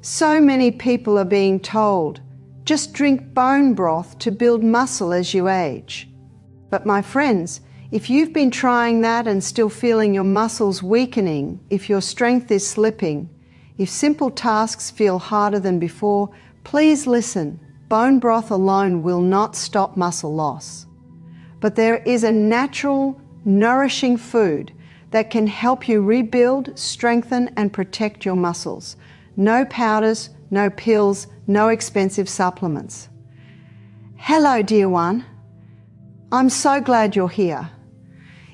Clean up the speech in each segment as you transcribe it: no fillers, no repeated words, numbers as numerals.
So many people are being told, just drink bone broth to build muscle as you age. But my friends, if you've been trying that and still feeling your muscles weakening, if your strength is slipping, if simple tasks feel harder than before, please listen. Bone broth alone will not stop muscle loss. But there is a natural, nourishing food that can help you rebuild, strengthen, and protect your muscles. No powders, no pills, no expensive supplements. Hello, dear one. I'm so glad you're here.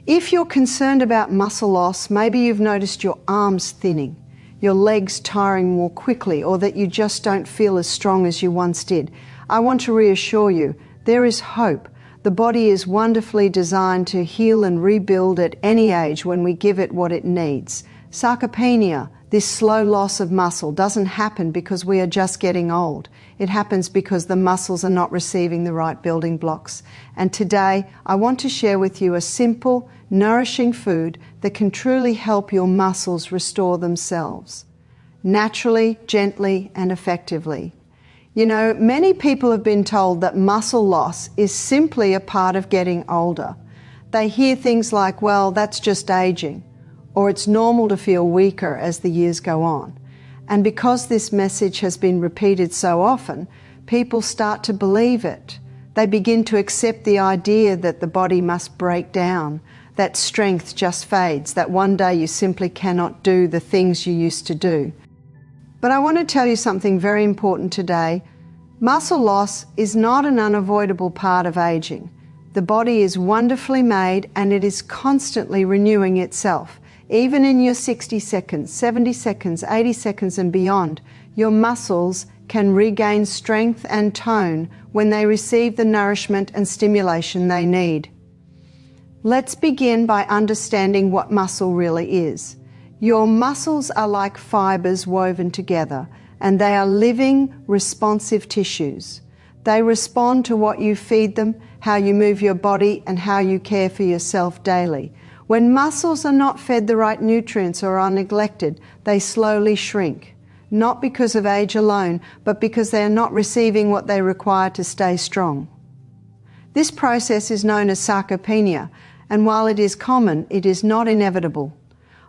If you're concerned about muscle loss, maybe you've noticed your arms thinning, your legs tiring more quickly, or that you just don't feel as strong as you once did. I want to reassure you, there is hope. The body is wonderfully designed to heal and rebuild at any age when we give it what it needs. Sarcopenia, this slow loss of muscle, doesn't happen because we are just getting old. It happens because the muscles are not receiving the right building blocks. And today, I want to share with you a simple, nourishing food that can truly help your muscles restore themselves. Naturally, gently, and effectively. You know, many people have been told that muscle loss is simply a part of getting older. They hear things like, well, that's just aging, or it's normal to feel weaker as the years go on. And because this message has been repeated so often, people start to believe it. They begin to accept the idea that the body must break down, that strength just fades, that one day you simply cannot do the things you used to do. But I want to tell you something very important today. Muscle loss is not an unavoidable part of aging. The body is wonderfully made and it is constantly renewing itself. Even in your 60 seconds, 70 seconds, 80 seconds and beyond, your muscles can regain strength and tone when they receive the nourishment and stimulation they need. Let's begin by understanding what muscle really is. Your muscles are like fibers woven together, and they are living, responsive tissues. They respond to what you feed them, how you move your body, and how you care for yourself daily. When muscles are not fed the right nutrients or are neglected, they slowly shrink, not because of age alone, but because they are not receiving what they require to stay strong. This process is known as sarcopenia, and while it is common, it is not inevitable.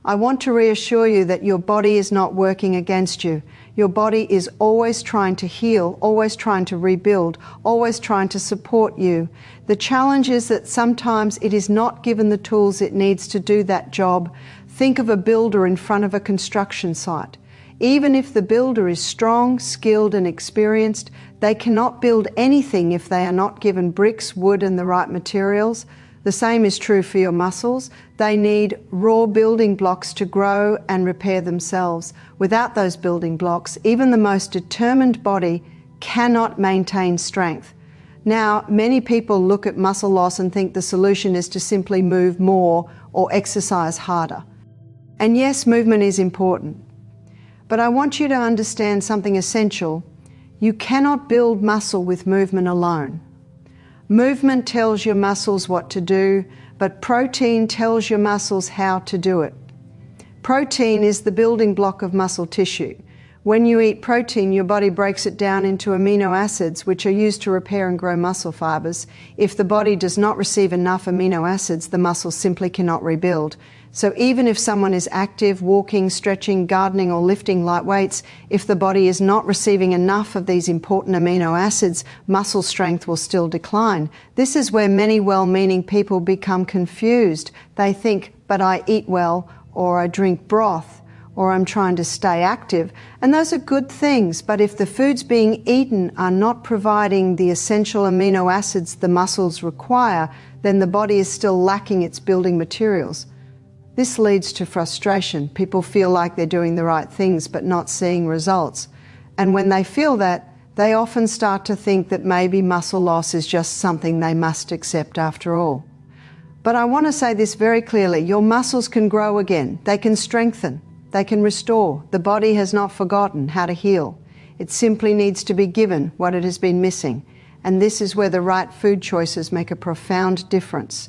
I want to reassure you that your body is not working against you. Your body is always trying to heal, always trying to rebuild, always trying to support you. The challenge is that sometimes it is not given the tools it needs to do that job. Think of a builder in front of a construction site. Even if the builder is strong, skilled, and experienced, they cannot build anything if they are not given bricks, wood, and the right materials. The same is true for your muscles. They need raw building blocks to grow and repair themselves. Without those building blocks, even the most determined body cannot maintain strength. Now, many people look at muscle loss and think the solution is to simply move more or exercise harder. And yes, movement is important. But I want you to understand something essential. You cannot build muscle with movement alone. Movement tells your muscles what to do, but protein tells your muscles how to do it. Protein is the building block of muscle tissue. When you eat protein, your body breaks it down into amino acids, which are used to repair and grow muscle fibers. If the body does not receive enough amino acids, the muscles simply cannot rebuild. So even if someone is active, walking, stretching, gardening, or lifting light weights, if the body is not receiving enough of these important amino acids, muscle strength will still decline. This is where many well-meaning people become confused. They think, but I eat well, or I drink broth, or I'm trying to stay active. And those are good things, but if the foods being eaten are not providing the essential amino acids the muscles require, then the body is still lacking its building materials. This leads to frustration. People feel like they're doing the right things but not seeing results. And when they feel that, they often start to think that maybe muscle loss is just something they must accept after all. But I want to say this very clearly. Your muscles can grow again. They can strengthen. They can restore. The body has not forgotten how to heal. It simply needs to be given what it has been missing. And this is where the right food choices make a profound difference.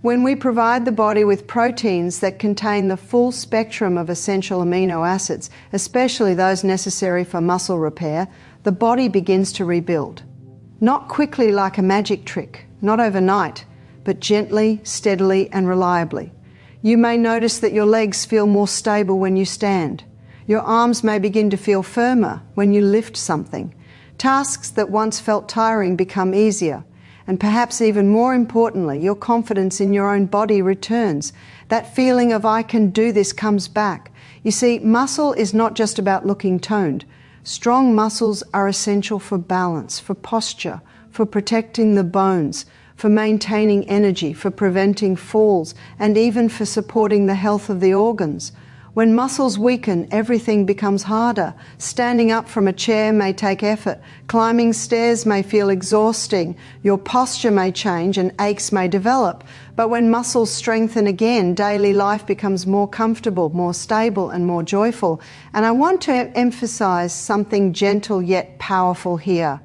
When we provide the body with proteins that contain the full spectrum of essential amino acids, especially those necessary for muscle repair, the body begins to rebuild. Not quickly like a magic trick, not overnight, but gently, steadily, and reliably. You may notice that your legs feel more stable when you stand. Your arms may begin to feel firmer when you lift something. Tasks that once felt tiring become easier. And perhaps even more importantly, your confidence in your own body returns. That feeling of I can do this comes back. You see, muscle is not just about looking toned. Strong muscles are essential for balance, for posture, for protecting the bones, for maintaining energy, for preventing falls, and even for supporting the health of the organs. When muscles weaken, everything becomes harder. Standing up from a chair may take effort. Climbing stairs may feel exhausting. Your posture may change and aches may develop. But when muscles strengthen again, daily life becomes more comfortable, more stable, and more joyful. And I want to emphasize something gentle yet powerful here.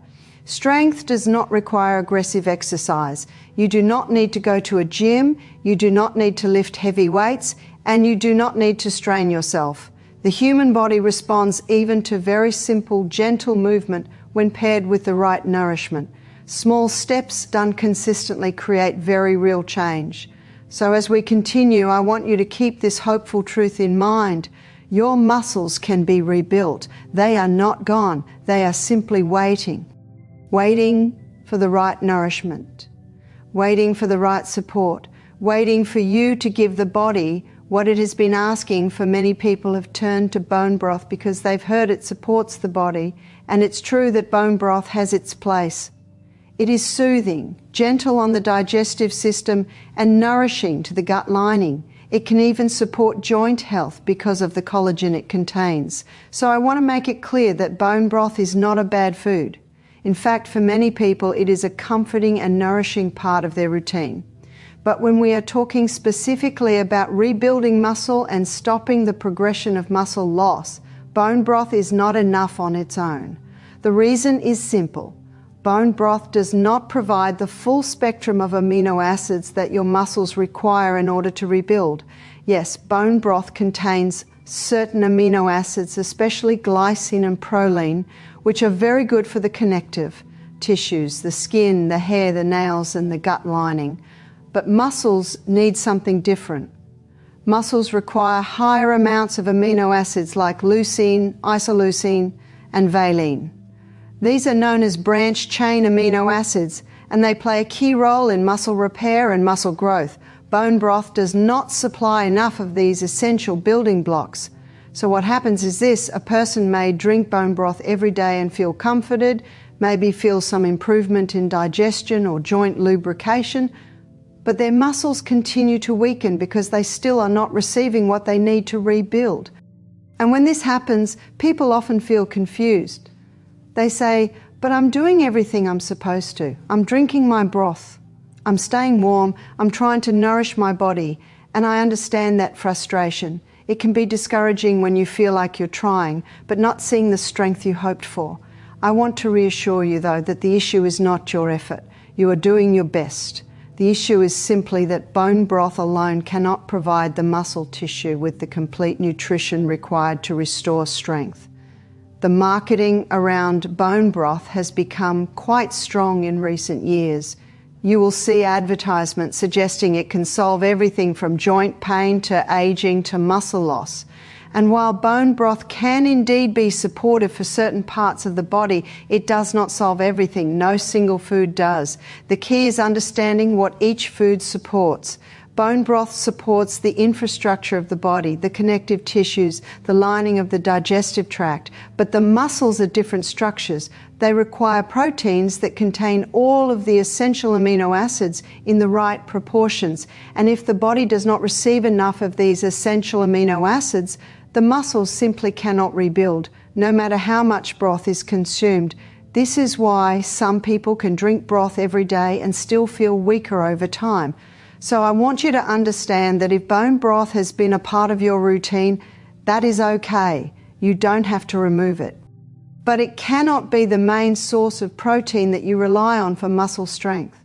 Strength does not require aggressive exercise. You do not need to go to a gym. You do not need to lift heavy weights. And you do not need to strain yourself. The human body responds even to very simple, gentle movement when paired with the right nourishment. Small steps done consistently create very real change. So as we continue, I want you to keep this hopeful truth in mind. Your muscles can be rebuilt. They are not gone. They are simply waiting. Waiting for the right nourishment. Waiting for the right support. Waiting for you to give the body what it has been asking. For many people have turned to bone broth because they've heard it supports the body, and it's true that bone broth has its place. It is soothing, gentle on the digestive system, and nourishing to the gut lining. It can even support joint health because of the collagen it contains. So I want to make it clear that bone broth is not a bad food. In fact, for many people, it is a comforting and nourishing part of their routine. But when we are talking specifically about rebuilding muscle and stopping the progression of muscle loss, bone broth is not enough on its own. The reason is simple. Bone broth does not provide the full spectrum of amino acids that your muscles require in order to rebuild. Yes, bone broth contains certain amino acids, especially glycine and proline, which are very good for the connective tissues, the skin, the hair, the nails, and the gut lining. But muscles need something different. Muscles require higher amounts of amino acids like leucine, isoleucine, and valine. These are known as branch-chain amino acids, and they play a key role in muscle repair and muscle growth. Bone broth does not supply enough of these essential building blocks. So what happens is this: a person may drink bone broth every day and feel comforted, maybe feel some improvement in digestion or joint lubrication, but their muscles continue to weaken because they still are not receiving what they need to rebuild. And when this happens, people often feel confused. They say, but I'm doing everything I'm supposed to. I'm drinking my broth. I'm staying warm. I'm trying to nourish my body. And I understand that frustration. It can be discouraging when you feel like you're trying, but not seeing the strength you hoped for. I want to reassure you, though, that the issue is not your effort. You are doing your best. The issue is simply that bone broth alone cannot provide the muscle tissue with the complete nutrition required to restore strength. The marketing around bone broth has become quite strong in recent years. You will see advertisements suggesting it can solve everything from joint pain to aging to muscle loss. And while bone broth can indeed be supportive for certain parts of the body, it does not solve everything. No single food does. The key is understanding what each food supports. Bone broth supports the infrastructure of the body, the connective tissues, the lining of the digestive tract, but the muscles are different structures. They require proteins that contain all of the essential amino acids in the right proportions. And if the body does not receive enough of these essential amino acids, the muscles simply cannot rebuild, no matter how much broth is consumed. This is why some people can drink broth every day and still feel weaker over time. So I want you to understand that if bone broth has been a part of your routine, that is okay. You don't have to remove it. But it cannot be the main source of protein that you rely on for muscle strength.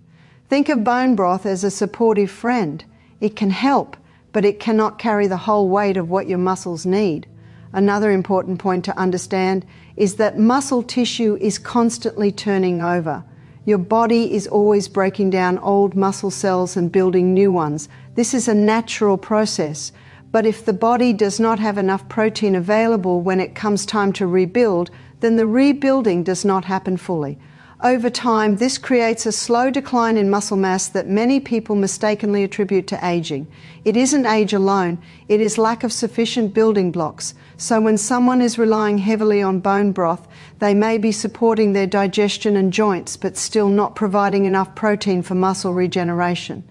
Think of bone broth as a supportive friend. It can help, but it cannot carry the whole weight of what your muscles need. Another important point to understand is that muscle tissue is constantly turning over. Your body is always breaking down old muscle cells and building new ones. This is a natural process. But if the body does not have enough protein available when it comes time to rebuild, then the rebuilding does not happen fully. Over time, this creates a slow decline in muscle mass that many people mistakenly attribute to aging. It isn't age alone, it is lack of sufficient building blocks. So when someone is relying heavily on bone broth, they may be supporting their digestion and joints, but still not providing enough protein for muscle regeneration.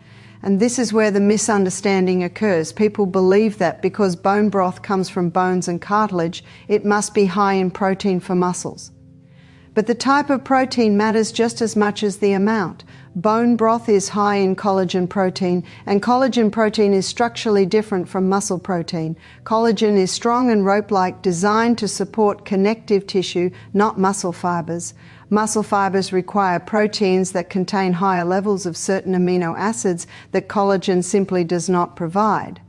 And this is where the misunderstanding occurs. People believe that because bone broth comes from bones and cartilage, it must be high in protein for muscles. But the type of protein matters just as much as the amount. Bone broth is high in collagen protein, and collagen protein is structurally different from muscle protein. Collagen is strong and rope-like, designed to support connective tissue, not muscle fibers. Muscle fibers require proteins that contain higher levels of certain amino acids that collagen simply does not provide.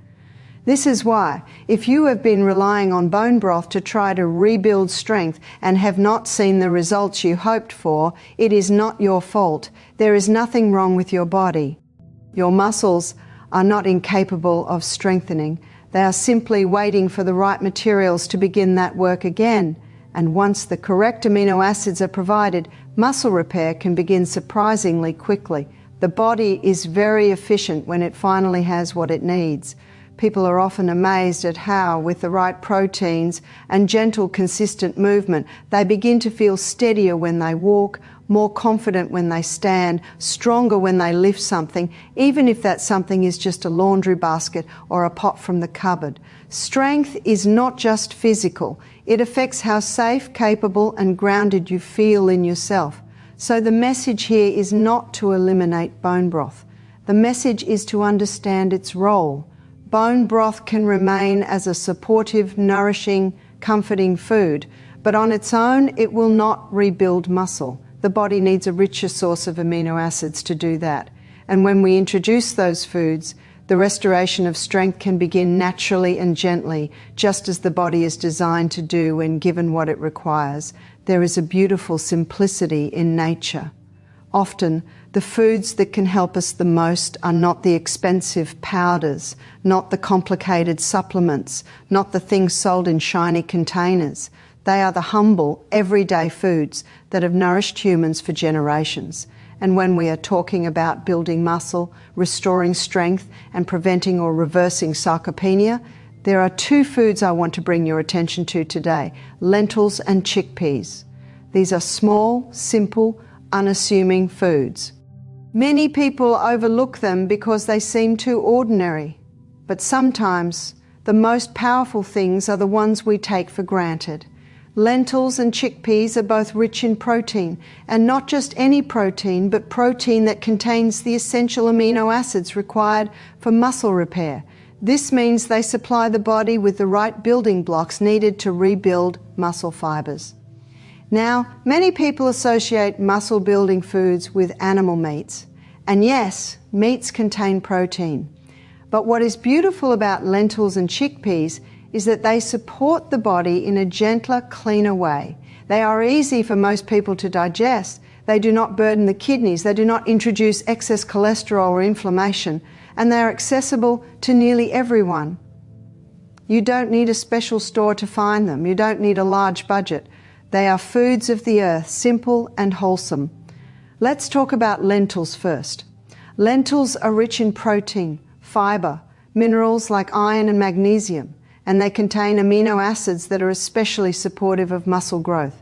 This is why, if you have been relying on bone broth to try to rebuild strength and have not seen the results you hoped for, it is not your fault. There is nothing wrong with your body. Your muscles are not incapable of strengthening. They are simply waiting for the right materials to begin that work again. And once the correct amino acids are provided, muscle repair can begin surprisingly quickly. The body is very efficient when it finally has what it needs. People are often amazed at how, with the right proteins and gentle, consistent movement, they begin to feel steadier when they walk, more confident when they stand, stronger when they lift something, even if that something is just a laundry basket or a pot from the cupboard. Strength is not just physical. It affects how safe, capable, and grounded you feel in yourself. So the message here is not to eliminate bone broth. The message is to understand its role. Bone broth can remain as a supportive, nourishing, comforting food, but on its own it will not rebuild muscle. The body needs a richer source of amino acids to do that. And when we introduce those foods, the restoration of strength can begin naturally and gently, just as the body is designed to do when given what it requires. There is a beautiful simplicity in nature. Often, the foods that can help us the most are not the expensive powders, not the complicated supplements, not the things sold in shiny containers. They are the humble, everyday foods that have nourished humans for generations. And when we are talking about building muscle, restoring strength, and preventing or reversing sarcopenia, there are two foods I want to bring your attention to today: lentils and chickpeas. These are small, simple, unassuming foods. Many people overlook them because they seem too ordinary. But sometimes the most powerful things are the ones we take for granted. Lentils and chickpeas are both rich in protein, and not just any protein, but protein that contains the essential amino acids required for muscle repair. This means they supply the body with the right building blocks needed to rebuild muscle fibers. Now, many people associate muscle-building foods with animal meats. And yes, meats contain protein. But what is beautiful about lentils and chickpeas is that they support the body in a gentler, cleaner way. They are easy for most people to digest. They do not burden the kidneys. They do not introduce excess cholesterol or inflammation. And they are accessible to nearly everyone. You don't need a special store to find them. You don't need a large budget. They are foods of the earth, simple and wholesome. Let's talk about lentils first. Lentils are rich in protein, fiber, minerals like iron and magnesium, and they contain amino acids that are especially supportive of muscle growth.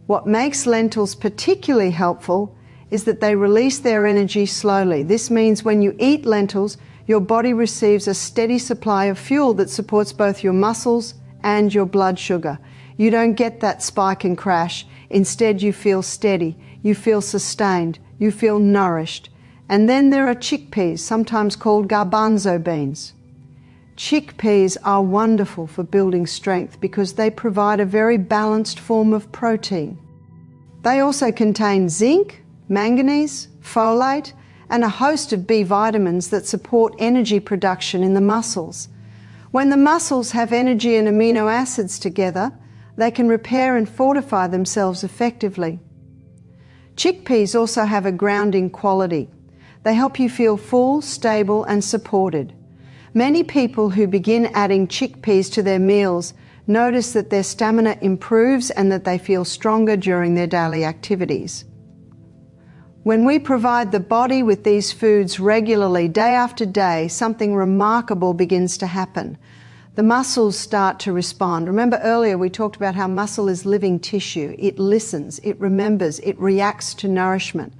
What makes lentils particularly helpful is that they release their energy slowly. This means when you eat lentils, your body receives a steady supply of fuel that supports both your muscles and your blood sugar. You don't get that spike and crash. Instead, you feel steady, you feel sustained, you feel nourished. And then there are chickpeas, sometimes called garbanzo beans. Chickpeas are wonderful for building strength because they provide a very balanced form of protein. They also contain zinc, manganese, folate, and a host of B vitamins that support energy production in the muscles. When the muscles have energy and amino acids together, they can repair and fortify themselves effectively. Chickpeas also have a grounding quality. They help you feel full, stable, and supported. Many people who begin adding chickpeas to their meals notice that their stamina improves and that they feel stronger during their daily activities. When we provide the body with these foods regularly, day after day, something remarkable begins to happen. The muscles start to respond. Remember earlier we talked about how muscle is living tissue. It listens, it remembers, it reacts to nourishment.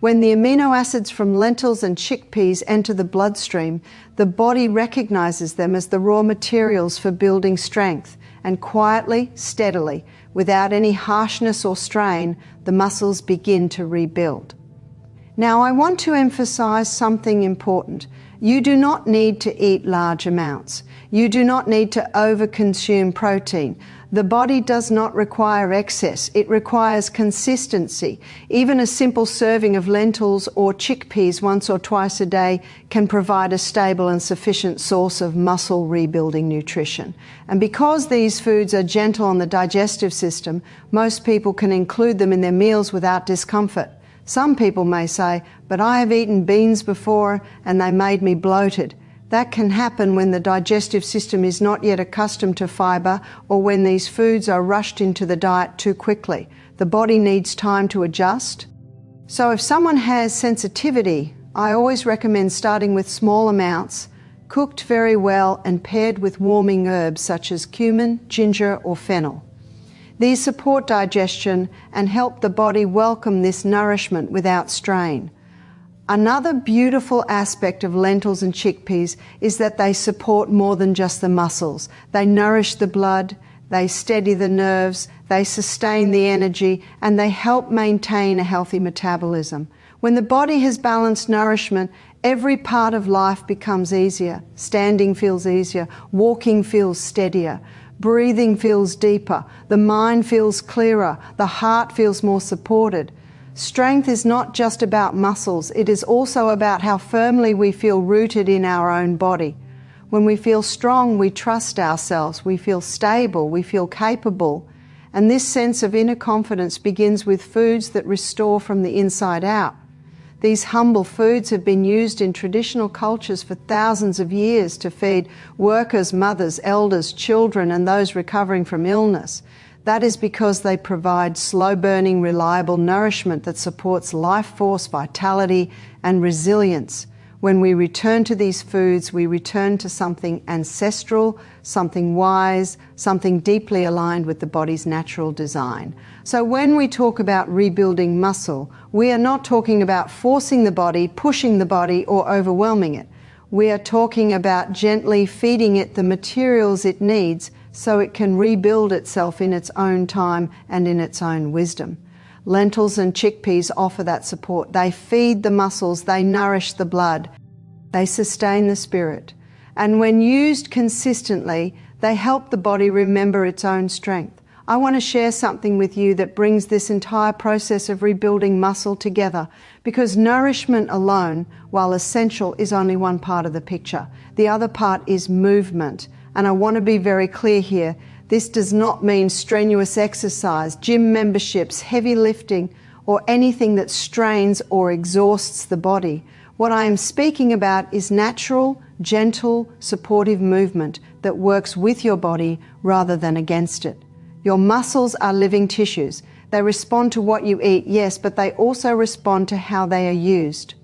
When the amino acids from lentils and chickpeas enter the bloodstream, the body recognizes them as the raw materials for building strength, and quietly, steadily, without any harshness or strain, the muscles begin to rebuild. Now, I want to emphasize something important. You do not need to eat large amounts. You do not need to overconsume protein. The body does not require excess. It requires consistency. Even a simple serving of lentils or chickpeas once or twice a day can provide a stable and sufficient source of muscle rebuilding nutrition. And because these foods are gentle on the digestive system, most people can include them in their meals without discomfort. Some people may say, but I have eaten beans before and they made me bloated. That can happen when the digestive system is not yet accustomed to fiber or when these foods are rushed into the diet too quickly. The body needs time to adjust. So if someone has sensitivity, I always recommend starting with small amounts, cooked very well and paired with warming herbs such as cumin, ginger or fennel. These support digestion and help the body welcome this nourishment without strain. Another beautiful aspect of lentils and chickpeas is that they support more than just the muscles. They nourish the blood, they steady the nerves, they sustain the energy, and they help maintain a healthy metabolism. When the body has balanced nourishment, every part of life becomes easier. Standing feels easier, walking feels steadier. Breathing feels deeper, the mind feels clearer, the heart feels more supported. Strength is not just about muscles, it is also about how firmly we feel rooted in our own body. When we feel strong, we trust ourselves, we feel stable, we feel capable. And this sense of inner confidence begins with foods that restore from the inside out. These humble foods have been used in traditional cultures for thousands of years to feed workers, mothers, elders, children, and those recovering from illness. That is because they provide slow-burning, reliable nourishment that supports life force, vitality, and resilience. When we return to these foods, we return to something ancestral, something wise, something deeply aligned with the body's natural design. So when we talk about rebuilding muscle, we are not talking about forcing the body, pushing the body, or overwhelming it. We are talking about gently feeding it the materials it needs so it can rebuild itself in its own time and in its own wisdom. Lentils and chickpeas offer that support. They feed the muscles, they nourish the blood, they sustain the spirit. And when used consistently, they help the body remember its own strength. I want to share something with you that brings this entire process of rebuilding muscle together, because nourishment alone, while essential, is only one part of the picture. The other part is movement. And I want to be very clear here. This does not mean strenuous exercise, gym memberships, heavy lifting, or anything that strains or exhausts the body. What I am speaking about is natural, gentle, supportive movement that works with your body rather than against it. Your muscles are living tissues. They respond to what you eat, yes, but they also respond to how they are used.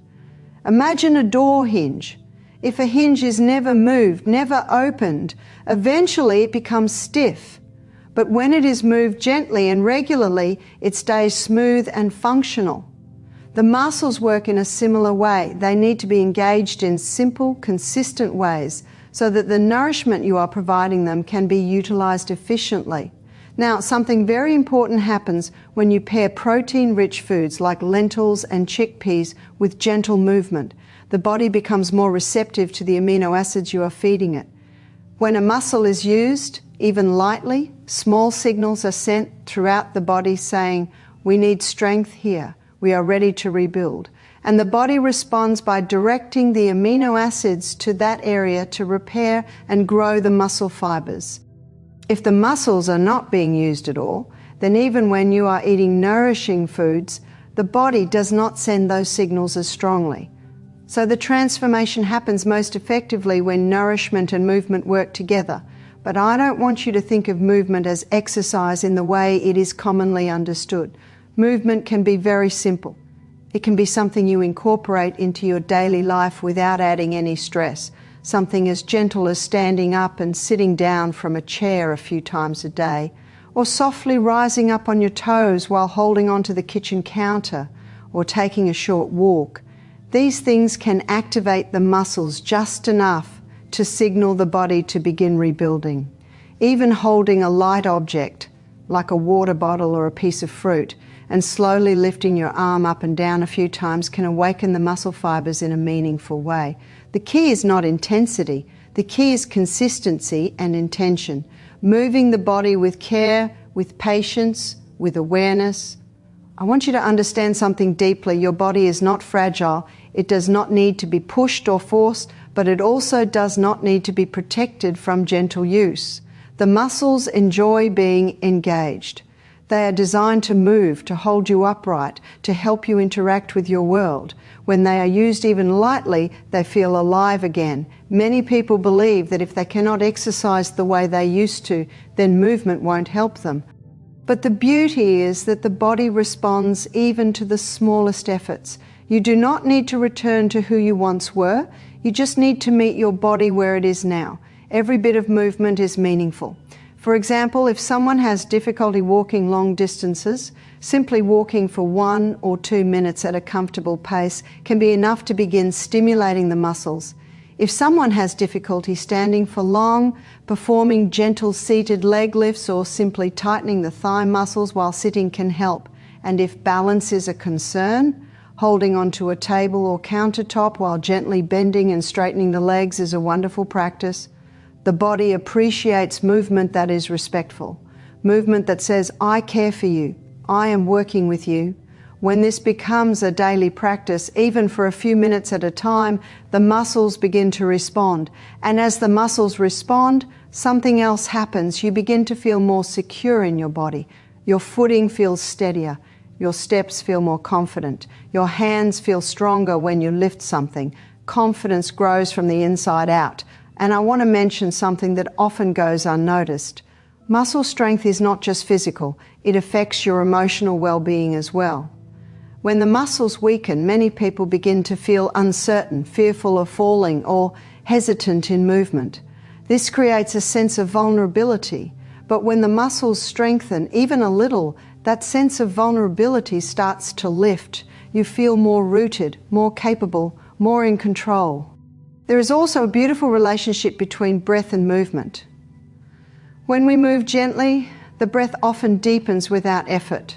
Imagine a door hinge. If a hinge is never moved, never opened, eventually it becomes stiff. But when it is moved gently and regularly, it stays smooth and functional. The muscles work in a similar way. They need to be engaged in simple, consistent ways so that the nourishment you are providing them can be utilized efficiently. Now, something very important happens when you pair protein-rich foods like lentils and chickpeas with gentle movement. The body becomes more receptive to the amino acids you are feeding it. When a muscle is used, even lightly, small signals are sent throughout the body saying, we need strength here, we are ready to rebuild. and the body responds by directing the amino acids to that area to repair and grow the muscle fibers. If the muscles are not being used at all, then even when you are eating nourishing foods, the body does not send those signals as strongly. So the transformation happens most effectively when nourishment and movement work together. But I don't want you to think of movement as exercise in the way it is commonly understood. Movement can be very simple. It can be something you incorporate into your daily life without adding any stress. Something as gentle as standing up and sitting down from a chair a few times a day, or softly rising up on your toes while holding onto the kitchen counter, or taking a short walk. These things can activate the muscles just enough to signal the body to begin rebuilding. Even holding a light object, like a water bottle or a piece of fruit, and slowly lifting your arm up and down a few times can awaken the muscle fibers in a meaningful way. The key is not intensity. The key is consistency and intention. Moving the body with care, with patience, with awareness. I want you to understand something deeply. Your body is not fragile. It does not need to be pushed or forced, but it also does not need to be protected from gentle use. The muscles enjoy being engaged. They are designed to move, to hold you upright, to help you interact with your world. When they are used even lightly, they feel alive again. Many people believe that if they cannot exercise the way they used to, then movement won't help them. But the beauty is that the body responds even to the smallest efforts. You do not need to return to who you once were. You just need to meet your body where it is now. Every bit of movement is meaningful. For example, if someone has difficulty walking long distances, simply walking for 1 or 2 minutes at a comfortable pace can be enough to begin stimulating the muscles. If someone has difficulty standing for long, performing gentle seated leg lifts or simply tightening the thigh muscles while sitting can help. And if balance is a concern, holding onto a table or countertop while gently bending and straightening the legs is a wonderful practice. The body appreciates movement that is respectful, movement that says, I care for you, I am working with you. When this becomes a daily practice, even for a few minutes at a time, the muscles begin to respond. And as the muscles respond, something else happens. You begin to feel more secure in your body. Your footing feels steadier. Your steps feel more confident. Your hands feel stronger when you lift something. Confidence grows from the inside out. And I want to mention something that often goes unnoticed. Muscle strength is not just physical. It affects your emotional well-being as well. When the muscles weaken, many people begin to feel uncertain, fearful of falling, or hesitant in movement. This creates a sense of vulnerability. But when the muscles strengthen, even a little, that sense of vulnerability starts to lift. You feel more rooted, more capable, more in control. There is also a beautiful relationship between breath and movement. When we move gently, the breath often deepens without effort.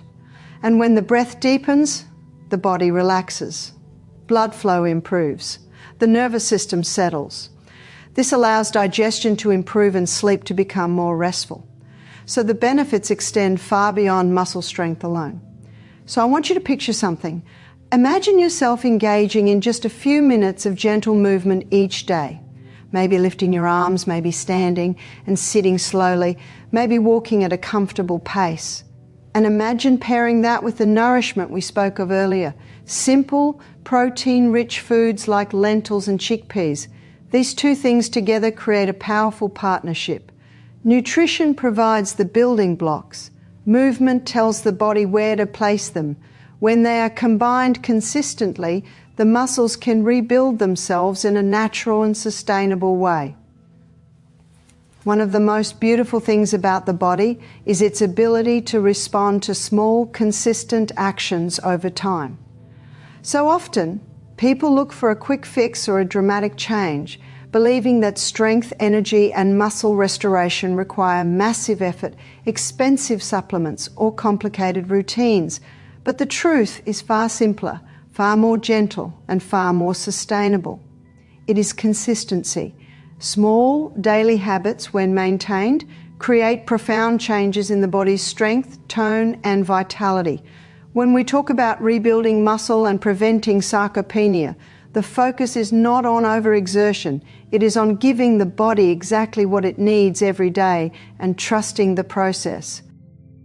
And when the breath deepens, the body relaxes. Blood flow improves. The nervous system settles. This allows digestion to improve and sleep to become more restful. So the benefits extend far beyond muscle strength alone. So I want you to picture something. Imagine yourself engaging in just a few minutes of gentle movement each day. Maybe lifting your arms, maybe standing and sitting slowly, maybe walking at a comfortable pace. And imagine pairing that with the nourishment we spoke of earlier. Simple, protein-rich foods like lentils and chickpeas. These two things together create a powerful partnership. Nutrition provides the building blocks. Movement tells the body where to place them. When they are combined consistently, the muscles can rebuild themselves in a natural and sustainable way. One of the most beautiful things about the body is its ability to respond to small, consistent actions over time. So often, people look for a quick fix or a dramatic change, believing that strength, energy, and muscle restoration require massive effort, expensive supplements, or complicated routines. But the truth is far simpler, far more gentle, and far more sustainable. It is consistency. Small daily habits, when maintained, create profound changes in the body's strength, tone, and vitality. When we talk about rebuilding muscle and preventing sarcopenia, the focus is not on overexertion. It is on giving the body exactly what it needs every day and trusting the process.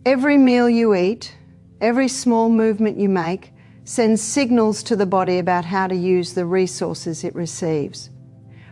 Every meal you eat, every small movement you make, sends signals to the body about how to use the resources it receives.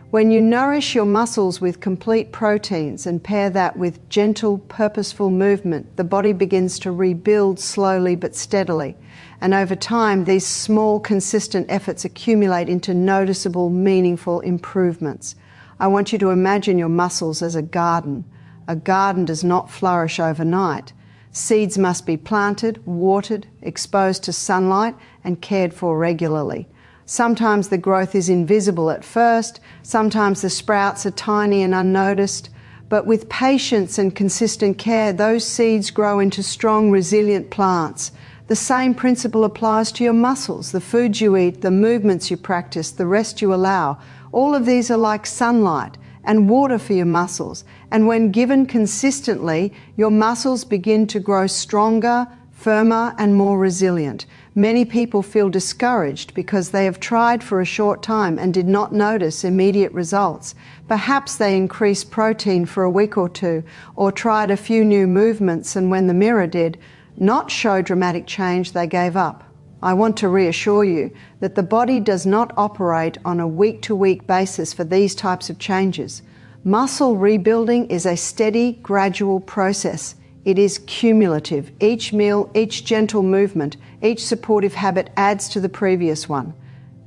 When you nourish your muscles with complete proteins and pair that with gentle, purposeful movement, the body begins to rebuild slowly but steadily. And over time, these small, consistent efforts accumulate into noticeable, meaningful improvements. I want you to imagine your muscles as a garden. A garden does not flourish overnight. Seeds must be planted, watered, exposed to sunlight, and cared for regularly. Sometimes the growth is invisible at first, sometimes the sprouts are tiny and unnoticed, but with patience and consistent care, those seeds grow into strong, resilient plants. The same principle applies to your muscles, the foods you eat, the movements you practice, the rest you allow. All of these are like sunlight and water for your muscles, and when given consistently, your muscles begin to grow stronger, firmer, and more resilient. Many people feel discouraged because they have tried for a short time and did not notice immediate results. Perhaps they increased protein for a week or two, or tried a few new movements, and when the mirror did not show dramatic change, they gave up. I want to reassure you that the body does not operate on a week-to-week basis for these types of changes. Muscle rebuilding is a steady, gradual process. It is cumulative. Each meal, each gentle movement, each supportive habit adds to the previous one.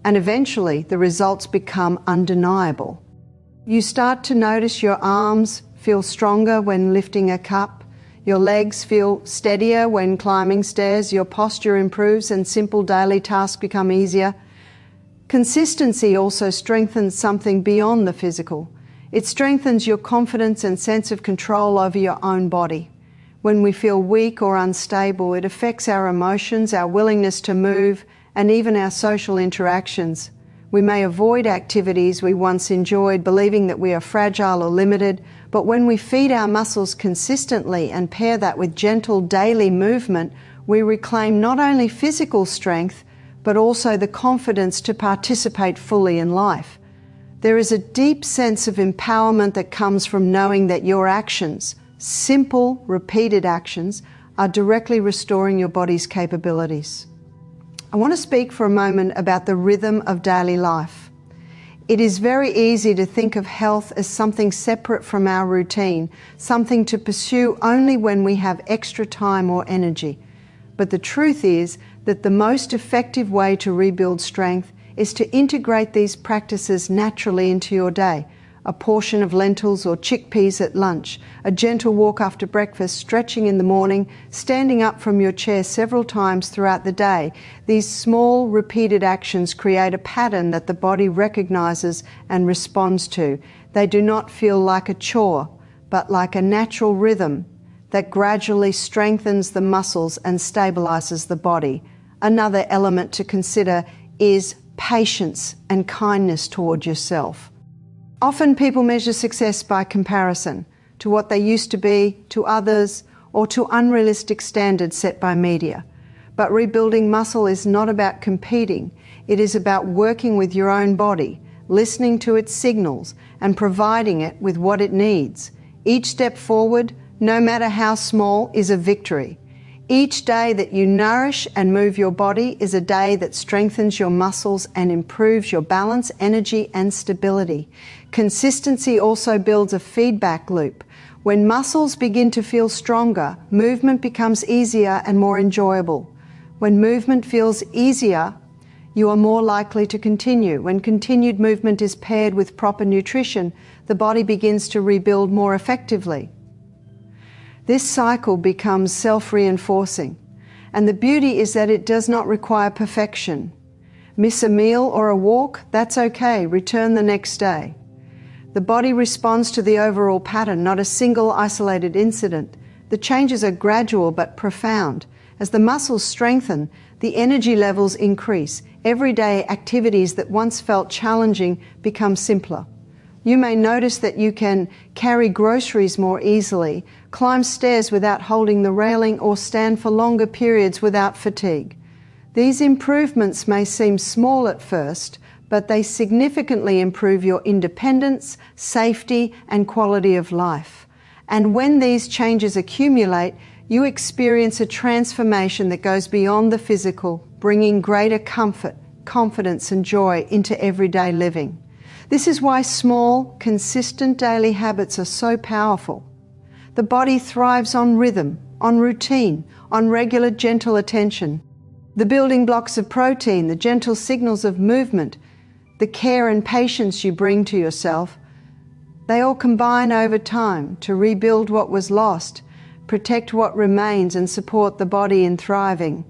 And eventually, the results become undeniable. You start to notice your arms feel stronger when lifting a cup. Your legs feel steadier when climbing stairs. Your posture improves and simple daily tasks become easier. Consistency also strengthens something beyond the physical. It strengthens your confidence and sense of control over your own body. When we feel weak or unstable, it affects our emotions, our willingness to move, and even our social interactions. We may avoid activities we once enjoyed, believing that we are fragile or limited, but when we feed our muscles consistently and pair that with gentle daily movement, we reclaim not only physical strength, but also the confidence to participate fully in life. There is a deep sense of empowerment that comes from knowing that your actions, simple, repeated actions, are directly restoring your body's capabilities. I want to speak for a moment about the rhythm of daily life. It is very easy to think of health as something separate from our routine, something to pursue only when we have extra time or energy. But the truth is that the most effective way to rebuild strength is to integrate these practices naturally into your day. A portion of lentils or chickpeas at lunch, a gentle walk after breakfast, stretching in the morning, standing up from your chair several times throughout the day. These small, repeated actions create a pattern that the body recognizes and responds to. They do not feel like a chore, but like a natural rhythm that gradually strengthens the muscles and stabilizes the body. Another element to consider is patience and kindness toward yourself. Often people measure success by comparison to what they used to be, to others, or to unrealistic standards set by media. But rebuilding muscle is not about competing. It is about working with your own body, listening to its signals, and providing it with what it needs. Each step forward, no matter how small, is a victory. Each day that you nourish and move your body is a day that strengthens your muscles and improves your balance, energy, and stability. Consistency also builds a feedback loop. When muscles begin to feel stronger, movement becomes easier and more enjoyable. When movement feels easier, you are more likely to continue. When continued movement is paired with proper nutrition, the body begins to rebuild more effectively. This cycle becomes self-reinforcing, and the beauty is that it does not require perfection. Miss a meal or a walk? That's okay, return the next day. The body responds to the overall pattern, not a single isolated incident. The changes are gradual but profound. As the muscles strengthen, the energy levels increase. Everyday activities that once felt challenging become simpler. You may notice that you can carry groceries more easily, climb stairs without holding the railing, or stand for longer periods without fatigue. These improvements may seem small at first, but they significantly improve your independence, safety, and quality of life. And when these changes accumulate, you experience a transformation that goes beyond the physical, bringing greater comfort, confidence, and joy into everyday living. This is why small, consistent daily habits are so powerful. The body thrives on rhythm, on routine, on regular, gentle attention. The building blocks of protein, the gentle signals of movement, the care and patience you bring to yourself, they all combine over time to rebuild what was lost, protect what remains, and support the body in thriving.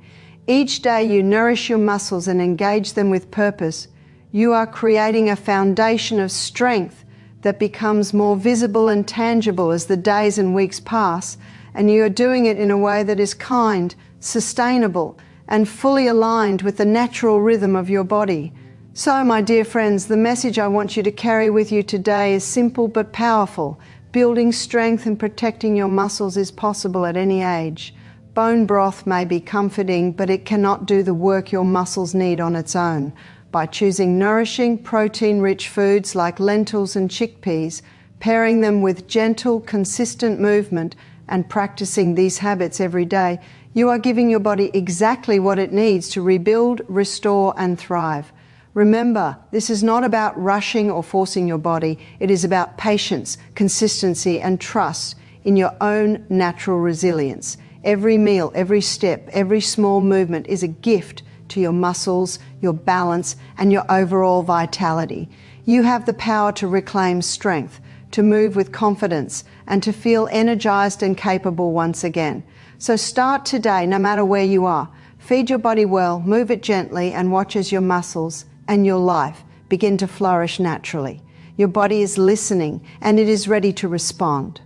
Each day you nourish your muscles and engage them with purpose. You are creating a foundation of strength that becomes more visible and tangible as the days and weeks pass, and you are doing it in a way that is kind, sustainable, and fully aligned with the natural rhythm of your body. So, my dear friends, the message I want you to carry with you today is simple but powerful. Building strength and protecting your muscles is possible at any age. Bone broth may be comforting, but it cannot do the work your muscles need on its own. By choosing nourishing, protein-rich foods like lentils and chickpeas, pairing them with gentle, consistent movement, and practicing these habits every day, you are giving your body exactly what it needs to rebuild, restore, and thrive. Remember, this is not about rushing or forcing your body. It is about patience, consistency, and trust in your own natural resilience. Every meal, every step, every small movement is a gift to your muscles, your balance, and your overall vitality. You have the power to reclaim strength, to move with confidence, and to feel energized and capable once again. So start today, no matter where you are. Feed your body well, move it gently, and watch as your muscles and your life begin to flourish naturally. Your body is listening, and it is ready to respond.